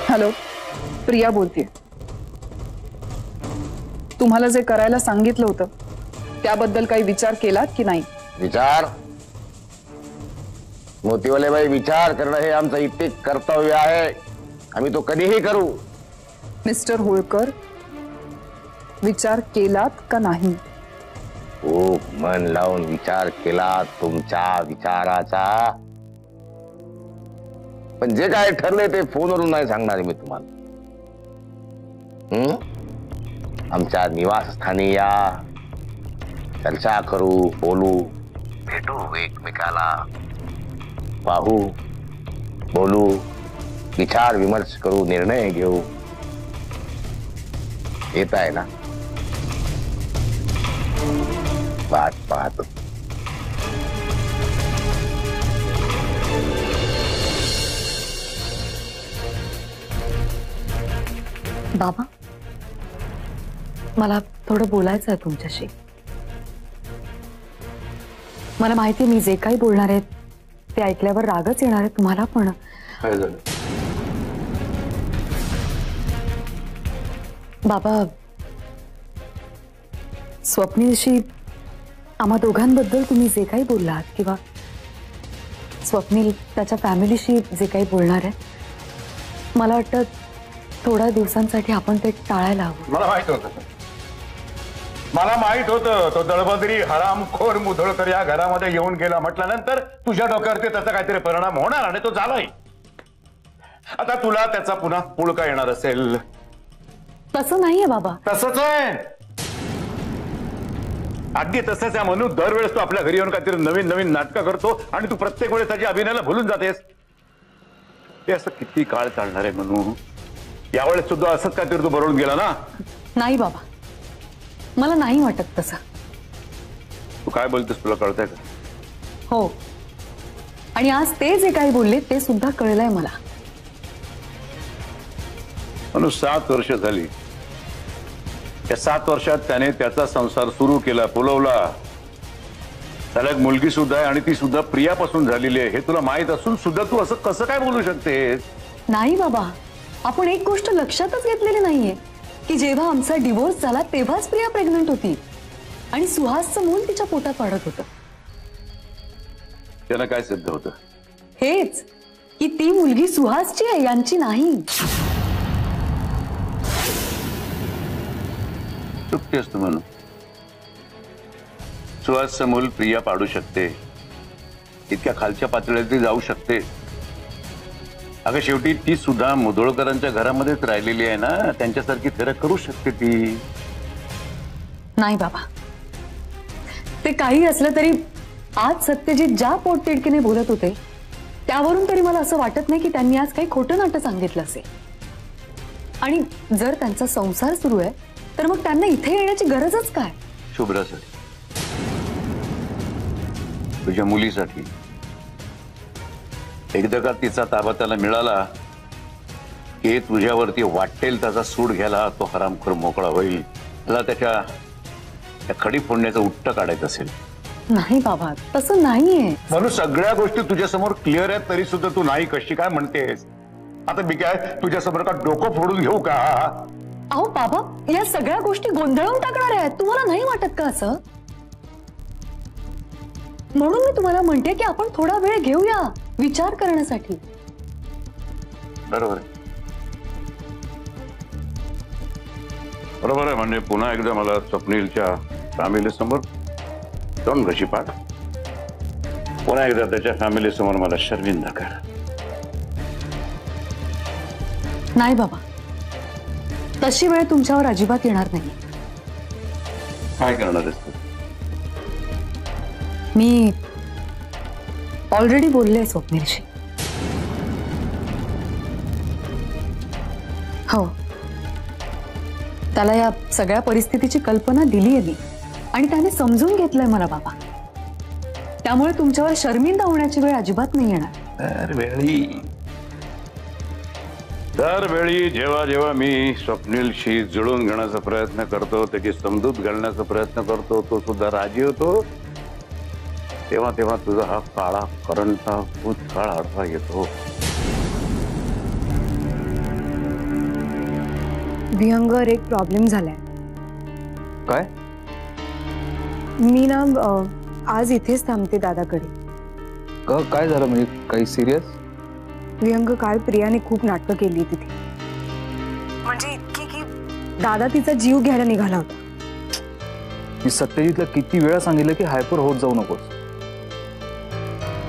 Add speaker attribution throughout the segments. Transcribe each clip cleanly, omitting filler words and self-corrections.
Speaker 1: Hello, Priya बोलतेय. तुम्हाला जे करायला सांगितलं होतं त्याबद्दल काही विचार केलात की नाही?
Speaker 2: विचार मोतीवाले बाई, विचार करणं हे आमचं इतक कर्तव्य आहे. आम्ही तो कधीही करू.
Speaker 1: मिस्टर होळकर, विचार केलात का नाही?
Speaker 2: खूप मन लावून विचार केला तुमच्या विचाराचा, पण जे काय ठरले ते फोनवरून नाही सांगणार मी तुम्हाला. आमच्या निवासस्थानी या, चर्चा करू, बोलू, भेटू एकमेकाला, पाहू, बोलू, विचार विमर्श करू, निर्णय घेऊ. येत आहे ना? वाट पाहतो.
Speaker 3: बाबा, मला थोडं बोलायचं आहे तुमच्याशी. मला माहिती मी जे काही बोलणार आहे ते ऐकल्यावर रागच येणार आहे तुम्हाला, पण
Speaker 2: काय झालं?
Speaker 3: बाबा, स्वप्नीलशी आम्हा दोघांबद्दल तुम्ही जे काही बोललात किंवा स्वप्नील त्याच्या फॅमिलीशी जे काही बोलणार आहे, मला वाटतं थोड्या दिवसांसाठी आपण ते टाळायला हवं.
Speaker 4: मला माहित होतं तो दळबद्री हरामखोर मुधोळकर या घरामध्ये येऊन गेला म्हटल्यानंतर तुझ्या डोक्यावरती त्याचा काहीतरी परिणाम होणार आणि तो झालाय. आता तुला त्याचा पुन्हा पुळका येणार असेल.
Speaker 3: तसं नाहीये बाबा.
Speaker 4: तसंच आहे, अगदी तसंच आहे. म्हणून दरवेळेस तू आपल्या घरी येऊन काहीतरी नवीन नवीन नाटकं करतो आणि तू प्रत्येक वेळेस त्याच्या अभिनयाला भुलून जातेस. ते असं किती काळ चालणार आहे म्हणून? यावेळेस सुद्धा असंच काहीतरी तू बरोबर गेला ना?
Speaker 3: नाही बाबा, मला नाही वाटत तसं.
Speaker 4: तू काय बोलतेस तुला कळतंय का?
Speaker 3: हो, आणि आज ते जे काही बोलले ते सुद्धा कळलंय मला.
Speaker 4: म्हणून 7 वर्ष झाली. या 7 वर्षात त्याने त्याचा संसार सुरू केला, फुलवला. त्याला एक मुलगी सुद्धा आहे आणि ती सुद्धा प्रियापासून झालेली आहे. हे तुला माहित असून सुद्धा तू असं कसं काय बोलू शकतेस?
Speaker 3: नाही बाबा, आपण एक गोष्ट लक्षातच घेतलेली नाहीये की जेव्हा आमचा डिवोर्स झाला तेव्हाच प्रिया प्रेग्नंट होती आणि सुहासचं मूल तिच्या पोटात वाढत होतं.
Speaker 4: त्यानं काय सिद्ध होतं?
Speaker 3: हेच की ती मुलगी सुहासची आहे, यांची नाही.
Speaker 4: चुकतेस तू म्हणून. सुहासचं मूल प्रिया पाडू शकते, इतक्या खालच्या पातळीवरती जाऊ शकते. अगं शेवटी ती सुद्धा मुधोळकरांच्या घरामध्येच राहिलेली आहे ना, त्यांच्यासारखी थेरं करू शकते ती.
Speaker 3: नाही बाबा, ते काही असलं तरी आज सत्यजित ज्या पोटतिडकीने बोलत होते त्यावरून तरी मला असं वाटत नाही की त्यांनी आज काही खोटं नाटं सांगितलं असेल. आणि जर त्यांचा संसार सुरू आहे तर मग त्यांना इथे येण्याची गरजच काय?
Speaker 4: शुभ्रासाठी, तुझ्या मुलीसाठी. एकदा का तिचा ताबा त्याला मिळाला की तुझ्यावरती वाटेल त्याचा सूड घ्यायला तो हरामखोर मोकळा होईल. त्याला त्याच्या खडी फोडण्याचं उट्ट काढायचं असेल.
Speaker 3: नाही बाबा, तसं नाहीये.
Speaker 4: म्हणून सगळ्या गोष्टी तुझ्या समोर क्लिअर आहेत तरी सुद्धा तू नाही कशी काय म्हणतेस? आता मी काय तुझ्या समोर का डोकं फोडून घेऊ का?
Speaker 3: अहो बाबा, या सगळ्या गोष्टी गोंधळून टाकणार आहेत. तुम्हाला नाही वाटत का असं? म्हणून मी तुम्हाला म्हणते की आपण थोडा वेळ घेऊया विचार करण्यासाठी.
Speaker 4: बरोबर आहे, बरोबर आहे. म्हणजे पुन्हा एकदा मला स्वप्नीलच्या फॅमिली समोर दोन घशी पाड. पुन्हा एकदा त्याच्या फॅमिली समोर मला शर्मिंदा कर.
Speaker 3: नाही बाबा, तशी वेळ तुमच्यावर अजिबात येणार नाही.
Speaker 4: काय करणार आहेस तू?
Speaker 3: मी ऑलरेडी बोलले स्वप्नीलशी. हो, त्याला या सगळ्या परिस्थितीची कल्पना दिली आहे मी आणि त्याने समजून घेतलंय मला बाबा. त्यामुळे तुमच्यावर शर्मिंदा होण्याची वेळ अजिबात नाही येणार.
Speaker 4: दरवेळी जेव्हा जेव्हा मी स्वप्नीलशी जुळून घेण्याचा प्रयत्न करतो, त्याची समजूत घालण्याचा प्रयत्न करतो, तो सुद्धा राजी होतो, तेव्हा तेव्हा तुझा हा काळा करंटा भूतकाळ आडवा येतो.
Speaker 5: विहंगर एक प्रॉब्लेम झालाय.
Speaker 6: काय?
Speaker 5: मी ना आज इथेच थांबते दादाकडे.
Speaker 6: काय झालं म्हणजे काही सिरियस?
Speaker 5: विहंग काल प्रियाने खूप नाटकं केली तिथे, म्हणजे इतकी की दादा तिचा जीव घ्यायला निघाला होता.
Speaker 6: मी सत्यजितला किती वेळा सांगितलं की हायपर होत जाऊ नकोस.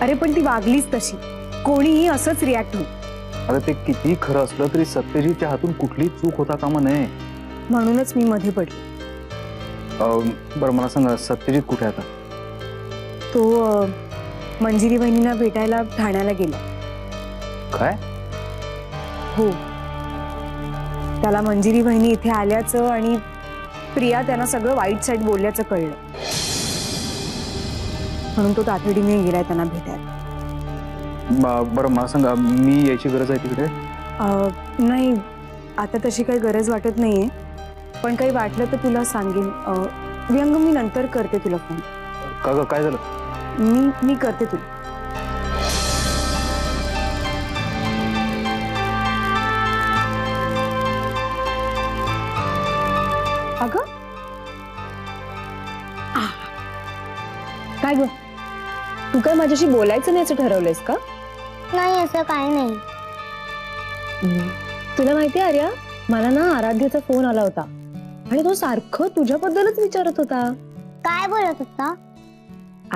Speaker 5: अरे पण ती वागलीच तशी, कोणीही असंच रिॲक्ट होईल.
Speaker 6: अरे ते किती खरं असलं तरी सत्यजितच्या हातून कुठलीही चूक होता कामा नये.
Speaker 5: म्हणूनच मी मध्ये पडले.
Speaker 6: बरं मला सांगा, सत्यजित कुठे आता?
Speaker 5: तो मंजिरी बहिणींना भेटायला ठाण्याला गेला.
Speaker 6: काय?
Speaker 5: हो, त्याला मंजिरी बहिणी इथे आल्याचं आणि प्रिया त्यांना सगळं वाईट साईड बोलल्याचं कळलं, म्हणून तो तातडीने गेलाय त्यांना भेटायला.
Speaker 6: बरं मला सांगा, मी यायची गरज आहे तिकडे?
Speaker 5: नाही, आता तशी काही गरज वाटत नाहीये, पण काही वाटलं तर तुला सांगेन. विहंग मी नंतर करते तुला फोन.
Speaker 6: का काय झालं?
Speaker 5: मी करते तुला. अगं काय ग, तू काय माझ्याशी बोलायचं नाही असं ठरवलंयस का?
Speaker 7: नाही, असं काही नाही.
Speaker 5: तुला माहितीये आर्या, मला ना आराध्याचा फोन आला होता आणि तो सारखं तुझ्याबद्दलच विचारत होता.
Speaker 7: काय बोलत होता?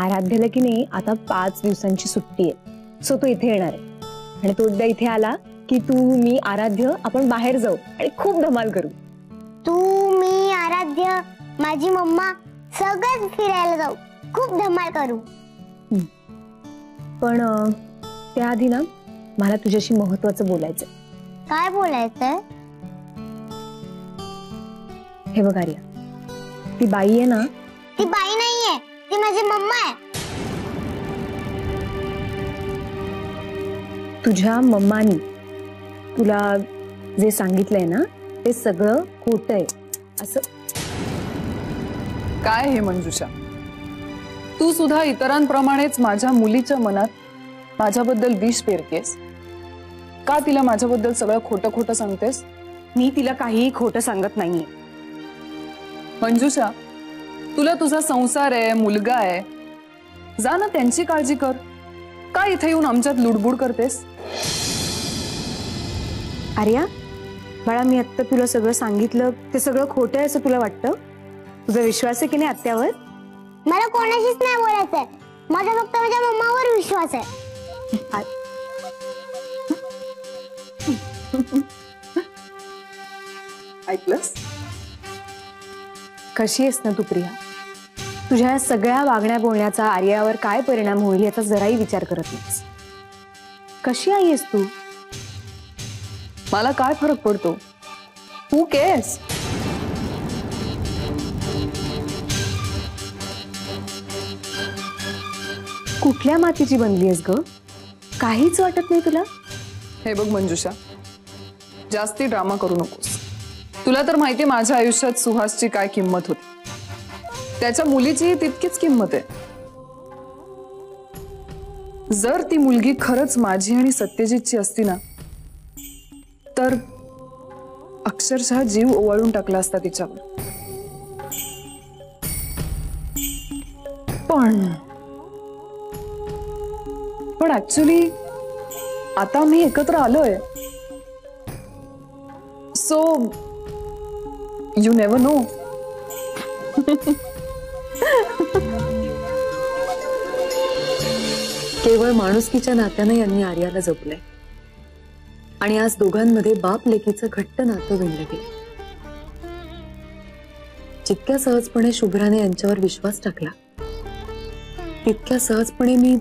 Speaker 5: आराध्याला की नाही आता 5 दिवसांची सुट्टी आहे, सो तो इथे येणार आहे आणि तो एकदा इथे आला की तू, मी, आराध्य आपण बाहेर जाऊ आणि खूप धमाल करू.
Speaker 7: तू, मी, आराध्य, माझी मम्मा सगळेच फिरायला जाऊ, खूप धमाल करू.
Speaker 5: पण त्याआधी ना मला तुझ्याशी महत्वाचं बोलायचंय.
Speaker 7: काय बोलायचंय?
Speaker 5: हे बघ आर्या, ती बाई आहे ना,
Speaker 7: ती बाई नाहीये, ती माझी मम्मा आहे.
Speaker 5: तुझ्या मम्मानी तुला जे सांगितलंय ना ते सगळं खोटं आहे असं.
Speaker 1: काय हे मंजुषा, तू सुद्धा इतरांप्रमाणेच माझ्या मुलीच्या मनात माझ्याबद्दल विष पेरतेस का? तिला माझ्याबद्दल सगळं खोटं खोटं सांगतेस?
Speaker 5: मी तिला काहीही खोटं सांगत नाहीये.
Speaker 1: मंजुषा, तुला तुझा संसार आहे, मुलगा आहे, जा ना त्यांची काळजी कर. का इथे येऊन आमच्यात लुडबुड करतेस?
Speaker 5: आर्या बाळा, मी आत्ता तुला सगळं सांगितलं ते सगळं खोटं आहे असं तुला वाटतं? तुझा विश्वास आहे की नाही आत्यावर?
Speaker 7: मला कोणाशीच नाही बोलायचंय, माझा फक्त माझ्या मम्मावर विश्वास आहे.
Speaker 1: ऐकलंस?
Speaker 5: कशी आहेस ना तू प्रिया? तुझ्या या सगळ्या वागण्या बोलण्याचा आर्यावर काय परिणाम होईल याचा जराही विचार करत नाहीस. कशी आई आहेस तू?
Speaker 1: मला काय फरक पडतो? हू केअर्स?
Speaker 5: कुठल्या मातीची बनली आहेस ग? काहीच वाटत नाही तुला?
Speaker 1: हे बघ मंजुषा, जास्ती ड्रामा करू नकोस. तुला तर माहिती माझ्या आयुष्यात सुहासची काय किंमत होती, त्याच्या मुलीची तितकीच किंमत आहे. जर ती मुलगी खरंच माझी आणि सत्यजितची असती ना, तर अक्षरशः जीव ओवाळून टाकला असता तिच्यावर. पण ऍक्च्युली आता आम्ही एकत्र आलोय, सो यू नेव्हर नो.
Speaker 3: केवळ माणुसकीच्या नात्याने यांनी आर्याला जपलंय आणि आज दोघांमध्ये बाप लेकीचं घट्ट नातं विणलं गेलं. जितक्या सहजपणे शुभ्राने यांच्यावर विश्वास टाकला, तितक्या सहजपणे मी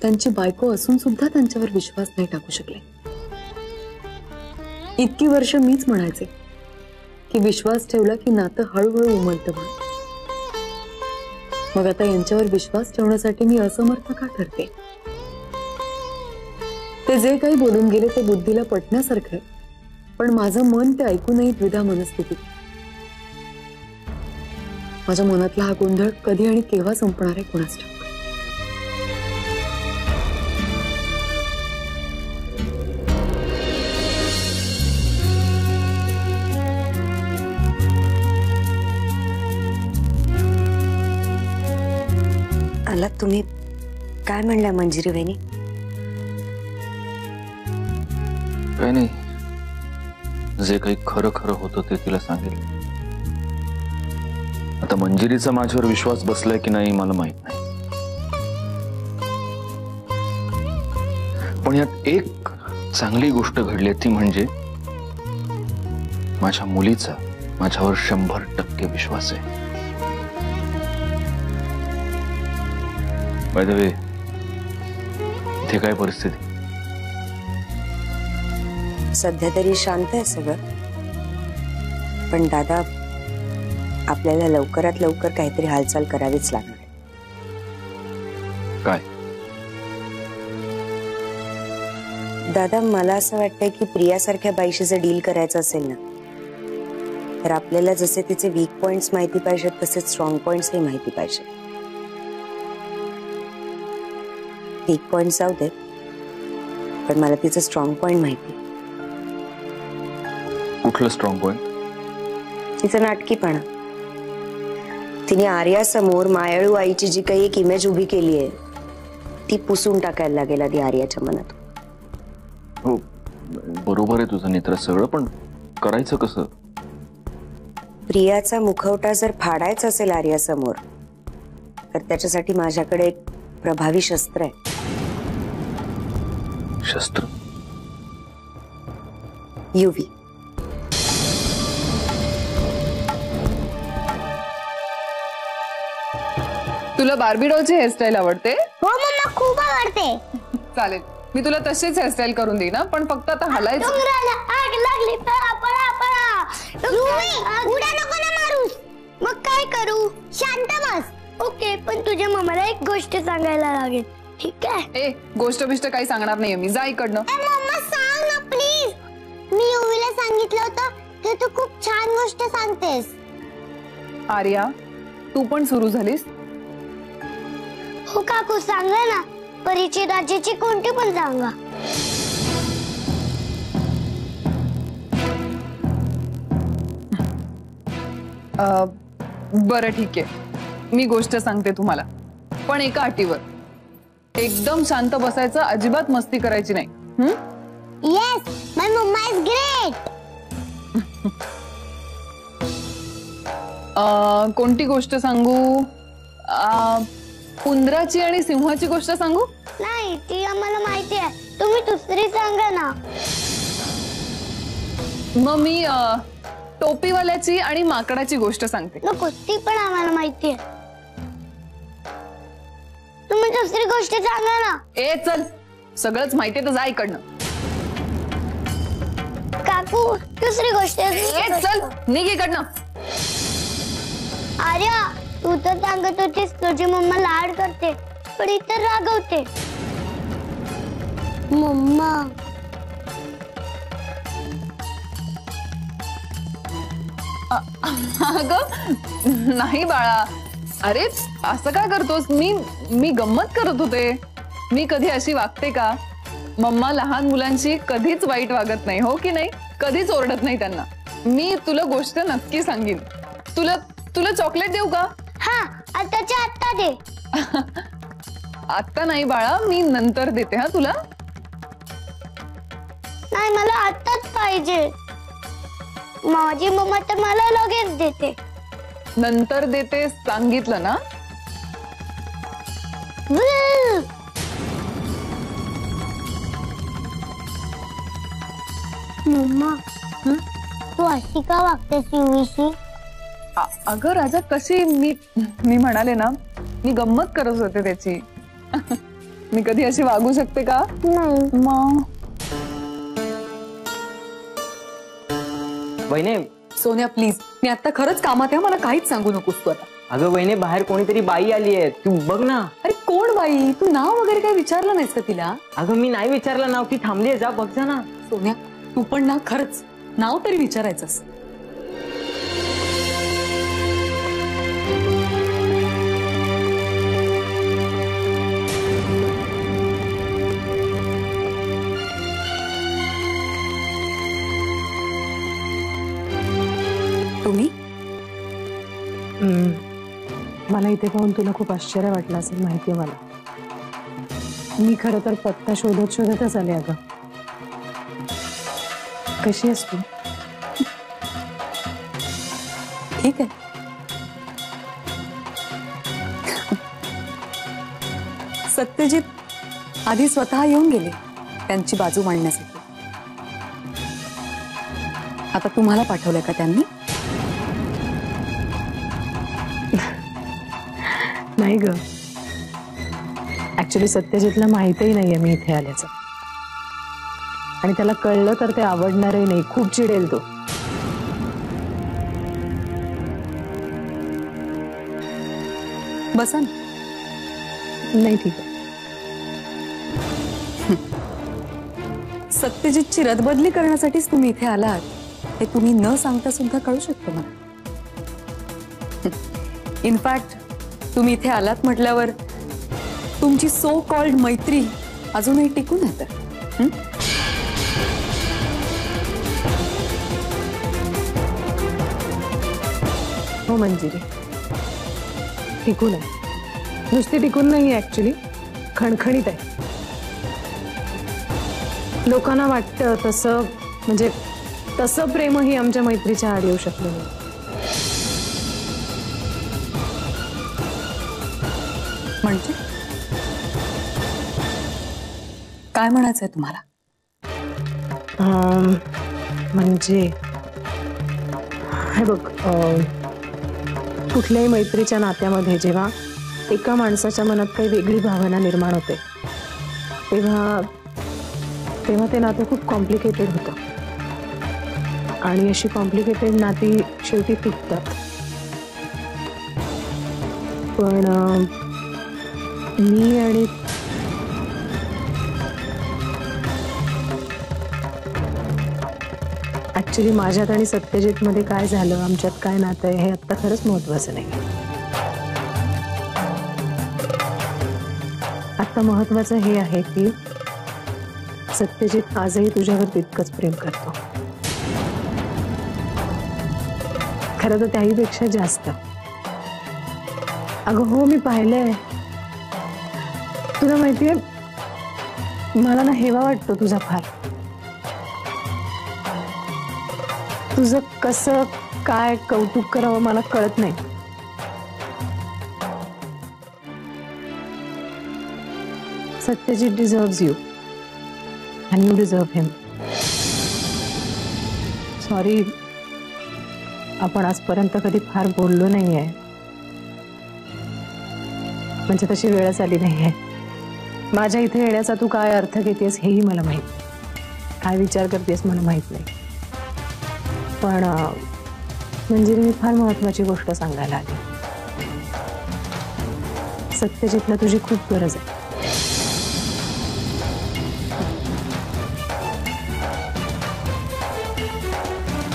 Speaker 3: त्यांची बायको असून सुद्धा त्यांच्यावर विश्वास नाही टाकू शकले. इतकी वर्ष मीच म्हणायचे की विश्वास ठेवला की नातं हळूहळू उमलतं म्हणून. मग आता यांच्यावर विश्वास ठेवण्यासाठी मी असमर्थ का ठरते? ते जे काही बोलून गेले ते बुद्धीला पटण्यासारखं आहे, पण माझं मन ते ऐकूनही द्विधा मनस्थितीत. माझ्या मनातला हा गोंधळ कधी आणि केव्हा संपणार आहे कोणास ठाऊक.
Speaker 8: आलात तुम्ही, काय म्हणल्या मंजिरी वहिनी?
Speaker 6: काही नाही, जे काही खरं खरं होतं ते तिला सांगितलं. आता मंजिरीचा माझ्यावर विश्वास बसलाय की नाही मला माहित नाही, पण यात एक चांगली गोष्ट घडली ती म्हणजे माझ्या मुलीचा माझ्यावर 100% विश्वास आहे. बाय द वे, इथे काय परिस्थिती?
Speaker 8: सध्या तरी शांत आहे सगळं, पण दादा आपल्याला लवकरात लवकर काहीतरी हालचाल करावीच लागणार.
Speaker 6: काय?
Speaker 8: दादा मला असं वाटतंय की प्रियासारख्या बाईशी जर डील करायचं असेल ना, तर आपल्याला जसे तिचे वीक पॉइंट्स माहिती पाहिजेत तसे स्ट्रॉंग पॉइंट्सही माहिती पाहिजे. वीक पॉइंट जाऊ देत, पण मला तिचं स्ट्रॉंग पॉइंट माहिती.
Speaker 6: कुठलं स्ट्रॉंग पॉइंट?
Speaker 8: तिचं नाटकीपणा. तिने आर्यासमोर मायाळू आईची जी काही एक इमेज उभी केली आहे ती पुसून टाकायला लागेल आधी आर्याच्या मनात.
Speaker 6: हो बरोबर आहे तुझं नेत्र सगळं, पण करायचं कसं?
Speaker 8: प्रियाचा मुखवटा जर फाडायचा असेल आर्यासमोर तर त्याच्यासाठी माझ्याकडे एक प्रभावी शस्त्र आहे.
Speaker 6: शस्त्र?
Speaker 8: युवी.
Speaker 1: तुला बार्बी डॉलची हेअरस्टाईल आवडते?
Speaker 7: हो मम्मा, खूप आवडते.
Speaker 1: चालेल, मी तुला तशीच हेअरस्टाईल करून देईन ना, पण फक्त आता हलायचं.
Speaker 7: डोंगराला आग लागली, पळा पळा पळा. उड्या नको ना मारूस. मग काय करू? शांत बस. ओके, पण तुझ्या मम्माला एक गोष्ट सांगायला लागेल, ठीक आहे?
Speaker 1: ए, गोष्ट बिष्ट काही सांगणार नाहीये मी, जा इकडनं.
Speaker 7: मम्मा सांग ना प्लीज. मी युवीला सांगितलं होतं की तू खूप छान गोष्ट सांगतेस.
Speaker 1: आर्या, तू पण सुरू झालीस?
Speaker 7: हो काकू, सांगा ना. परीची राज्याची कोणती पण सांगा.
Speaker 1: बरं ठीक आहे, मी गोष्ट सांगते तुम्हाला, पण एका अटीवर. एकदम शांत बसायचं, अजिबात मस्ती करायची नाही.
Speaker 7: Yes, my mama is great.
Speaker 1: कोणती गोष्ट सांगू? उंदराची आणि सिंहाची गोष्ट सांगू?
Speaker 7: नाही, ती आम्हाला माहिती आहे. तुम्ही दुसरी सांगा ना.
Speaker 1: मग मी टोपीवाल्याची आणि माकडाची गोष्ट सांगते.
Speaker 7: नको, ती पण आम्हाला माहिती आहे. तुम्ही दुसरी गोष्ट सांगा ना.
Speaker 1: ए चल, सगळंच माहितीये तर जा इकडनं.
Speaker 7: काकू, दुसरी गोष्ट.
Speaker 1: ए चल, निघ इकडनं.
Speaker 7: आर्या, तू तर सांगत होतीस तुझी मम्मा लाड करते, पण इतर रागवते. मम्मा,
Speaker 1: अगं नाही बाळा. अरे असं काय करतोस? मी गंमत करत होते. मी कधी अशी वागते का? मम्मा लहान मुलांशी कधीच वाईट वागत नाही, हो की नाही? कधीच ओरडत नाही त्यांना. मी तुला गोष्ट नक्की सांगीन. तुला चॉकलेट देऊ का?
Speaker 7: हा, आताच्या आत्ता दे.
Speaker 1: आत्ता नाही बाळा, मी नंतर देते. हा तुला.
Speaker 7: नाही, मला आत्ताच पाहिजे. माझी मम्मा तर मला लगेच देते.
Speaker 1: नंतर देते सांगितलं ना.
Speaker 7: मम्मा, तू अशी का वागतेस युवीशी?
Speaker 1: अगं राजा, कशी मी म्हणाले ना, मी गंमत करत होते त्याची. मी कधी अशी वागू शकते का?
Speaker 7: नाही.
Speaker 1: मग
Speaker 9: वहिने.
Speaker 3: सोन्या प्लीज, मी आता खरंच कामात आहे, मला काहीच सांगू नकोस तू आता.
Speaker 9: अगं वहिने, बाहेर कोणीतरी बाई आली आहे, तू बघ ना.
Speaker 3: अरे कोण बाई? तू नाव वगैरे काही विचारलं नाहीस का तिला?
Speaker 9: अगं मी नाही विचारलं नाव, ती थांबली आहे, जा बघ जा ना.
Speaker 3: सोन्या, तू पण ना खरंच नाव तरी विचारायचंस. तुम्ही?
Speaker 10: मला
Speaker 5: इथे पाहून तुला खूप आश्चर्य वाटलं असेल, माहितीये मला. मी खरं तर पत्ता शोधत शोधतच आले. अगं कशी आहेस तू?
Speaker 3: ठीक आहे. सत्यजित आधी स्वतः येऊन गेले त्यांची बाजू मांडण्यासाठी. आता तुम्हाला पाठवलंय का त्यांनी?
Speaker 5: नाही ग, ऍक्च्युली सत्यजितला माहितही नाहीये मी इथे आल्याचं. आणि त्याला कळलं तर ते आवडणारही नाही, खूप चिडेल तो.
Speaker 3: बसा ना.
Speaker 5: नाही ठीक आहे.
Speaker 3: सत्यजितची रदबदली करण्यासाठीच तुम्ही इथे आलात हे तुम्ही न सांगता सुद्धा कळू शकतं मला. इनफॅक्ट तुम्ही इथे आलात म्हटल्यावर तुमची सो कॉल्ड मैत्री अजूनही टिकून आहे तर.
Speaker 5: हो मंजिरी, टिकून आहे. नुसती टिकून नाही, ऍक्च्युली खणखणीत आहे. लोकांना वाटतं तसं, म्हणजे तसं प्रेमही आमच्या मैत्रीच्या आड येऊ शकलं नाही.
Speaker 3: म्हणजे काय म्हणायचंय तुम्हाला?
Speaker 5: म्हणजे हे बघ, कुठल्याही मैत्रीच्या नात्यामध्ये जेव्हा एका माणसाच्या मनात काही वेगळी भावना निर्माण होते तेव्हा तेव्हा ते नातं खूप कॉम्प्लिकेटेड होतं. आणि अशी कॉम्प्लिकेटेड नाती शेवटी टिकतात. पण मी आणि ऍक्च्युली माझ्यात आणि सत्यजित मध्ये काय झालं, आमच्यात काय नातं आहे हे आता खरंच महत्वाचं नाही. आता महत्वाचं हे आहे की सत्यजित आजही तुझ्यावर तितकंच प्रेम करतो. खरं तर त्याहीपेक्षा जास्त. अगं हो, मी पाहिलंय. तुला माहितीये, मला ना हेवा वाटतो तुझा फार. तुझं कसं काय कौतुक करावं मला कळत नाही. Satyajit deserves you and you deserve him. Sorry, आपण आजपर्यंत कधी फार बोललो नाहीये. म्हणजे तशी वेळच आली नाहीये. माझ्या इथे येण्याचा तू काय अर्थ घेतेस हेही मला माहित, काय विचार करतेस मला माहित नाही. पण म्हणजे मी फार महत्वाची गोष्ट सांगायला आली. सत्यजितला तुझी खूप गरज आहे.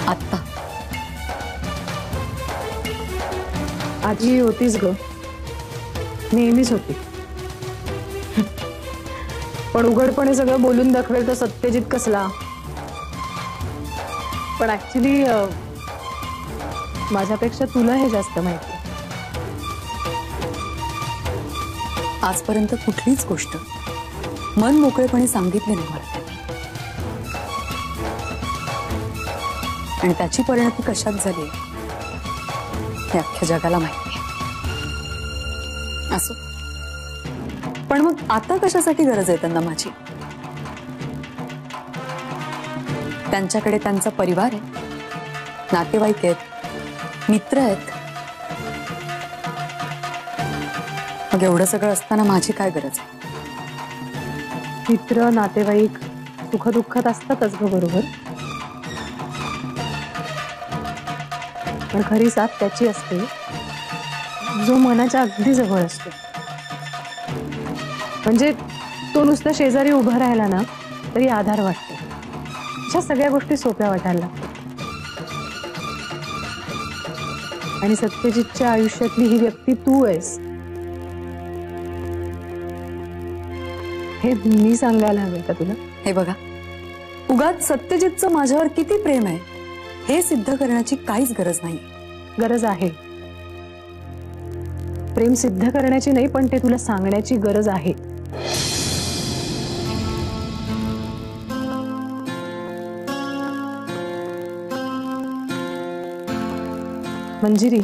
Speaker 3: आत्ता
Speaker 5: आजी होतीच ग, नेहमीच होती. पण उघडपणे सगळं बोलून दाखवेल तर सत्यजित कसला. पण ऍक्च्युली माझ्यापेक्षा तुला हे जास्त माहिती.
Speaker 3: आजपर्यंत कुठलीच गोष्ट मन मोकळेपणे सांगितली नाही मला. आणि त्याची परिणती कशात झाली हे अख्ख्या जगाला माहिती आहे. असो, पण मग आता कशासाठी गरज आहे त्यांना माझी? त्यांच्याकडे त्यांचा परिवार आहे, नातेवाईक आहेत, मित्र आहेत. मग एवढं सगळं असताना माझी काय गरज आहे?
Speaker 5: मित्र नातेवाईक सुखदुःखात असतातच ग, बरोबर. पण खरी साथ त्याची असते जो मनाच्या अगदी जवळ असतो. म्हणजे तो नुसता शेजारी उभा राहिला ना तरी आधार वाटतो. अशा सगळ्या गोष्टी सोप्या वाटायला लागतात. आणि सत्यजितच्या आयुष्यातली ही व्यक्ती तू आहेस हे मी सांगायला हवं का तुला?
Speaker 3: हे बघा, उगाच सत्यजितचं माझ्यावर किती प्रेम आहे हे सिद्ध करण्याची काहीच गरज नाही.
Speaker 5: गरज आहे. प्रेम सिद्ध करण्याची नाही, पण ते तुला सांगण्याची गरज आहे. मंजिरी,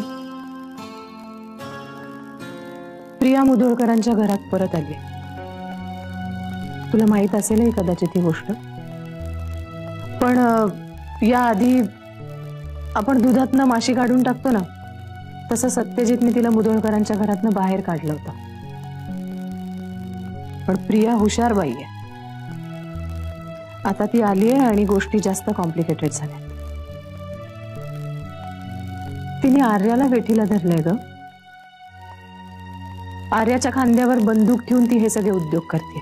Speaker 5: प्रिया मुधोळकरांच्या घरात परत आली. तुला माहित असेलही कदाचित ही गोष्ट, पण याआधी आपण दुधातनं माशी काढून टाकतो ना, तसं सत्यजितने तिला मुधोळकरांच्या घरातनं बाहेर काढलं होतं. पण प्रिया हुशार बाई आहे. आता ती आली आहे आणि गोष्टी जास्त कॉम्प्लिकेटेड झाल्या. तिने आर्याला वेठीला धरलंय ग. आर्याच्या खांद्यावर बंदूक ठेवून ती हे सगळे उद्योग करते.